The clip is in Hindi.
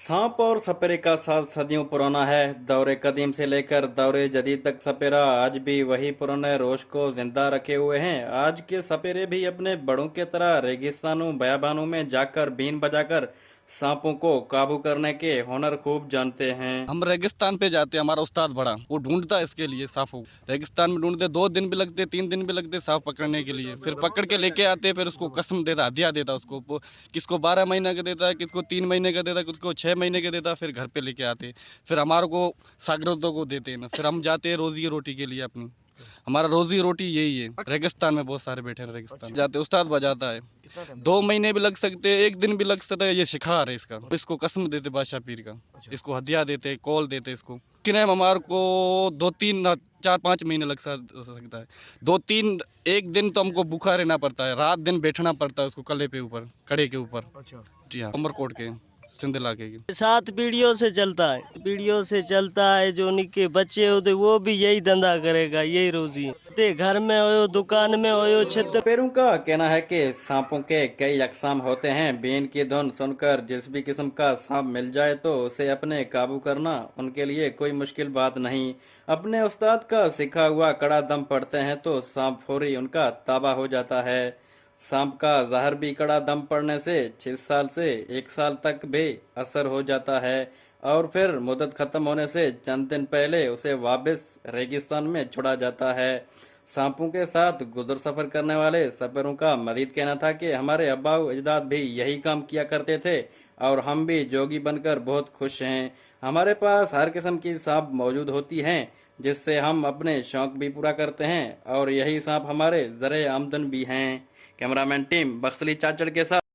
सांप और सपेरे का साथ सदियों पुराना है। दौरे कदीम से लेकर दौरे जदीद तक सपेरा आज भी वही पुराने रोश को जिंदा रखे हुए हैं। आज के सपेरे भी अपने बड़ों के तरह रेगिस्तानों बयाबानों में जाकर बीन बजाकर सांपों को काबू करने के हुनर खूब जानते हैं। हम रेगिस्तान पे जाते हैं, हमारा उस्ताद बड़ा वो ढूंढता है इसके लिए सांपों को। रेगिस्तान में ढूंढते 2 दिन भी लगते, 3 दिन भी लगते सांप पकड़ने के लिए। फिर पकड़ के लेके आते, फिर उसको कसम देता, हदिया देता उसको। किसको 12 महीने का देता है, किसको 3 महीने का देता है, किसको 6 महीने का देता है। फिर घर पे लेके आते, फिर हमारे को शागिर्दों को देते हैं ना। फिर हम जाते हैं रोजी रोटी के लिए अपनी। हमारा रोजी रोटी यही है। रेगिस्तान में बहुत सारे बैठे हैं, रेगिस्तान जाते उस्ताद बजाता है। 2 महीने भी लग सकते हैं, 1 दिन भी लग सकता है। ये शिकार है इसका। इसको कसम देते बादशाह पीर का, इसको हदिया देते, कॉल देते इसको। किनेम हमारे को 2 3 4 5 महीने लग सकता है। 2 3 एक दिन तो हमको भूखा रहना पड़ता है, रात दिन बैठना पड़ता है उसको कले पे ऊपर, कड़े के ऊपर। जी हाँ, उमरकोट के सिंध इलाके की। 7 पीढ़ियों से चलता है, पीढ़ियों से चलता है। जो उनके बच्चे होते वो भी यही धंधा करेगा, यही रोजी है। घर में हो, दुकान में हो, क्षेत्र। सपेरों का कहना है कि सांपों के कई अकसाम होते हैं। बीन की धुन सुनकर जिस भी किस्म का सांप मिल जाए तो उसे अपने काबू करना उनके लिए कोई मुश्किल बात नहीं। अपने उस्ताद का सिखा हुआ कड़ा दम पड़ते हैं तो सांप फौरी उनका ताबा हो जाता है। सांप का जहर भी कड़ा दम पड़ने से 6 साल से 1 साल तक भी असर हो जाता है और फिर मुद्दत खत्म होने से चंद दिन पहले उसे वापस रेगिस्तान में छोड़ा जाता है। सांपों के साथ गुजर सफर करने वाले सफरों का मजीद कहना था कि हमारे अब्बा अजदाद भी यही काम किया करते थे और हम भी जोगी बनकर बहुत खुश हैं। हमारे पास हर किस्म की सांप मौजूद होती हैं जिससे हम अपने शौक भी पूरा करते हैं और यही सांप हमारे जरिए आमदन भी हैं। कैमरामैन टीम बख्शली चाचड़ के साथ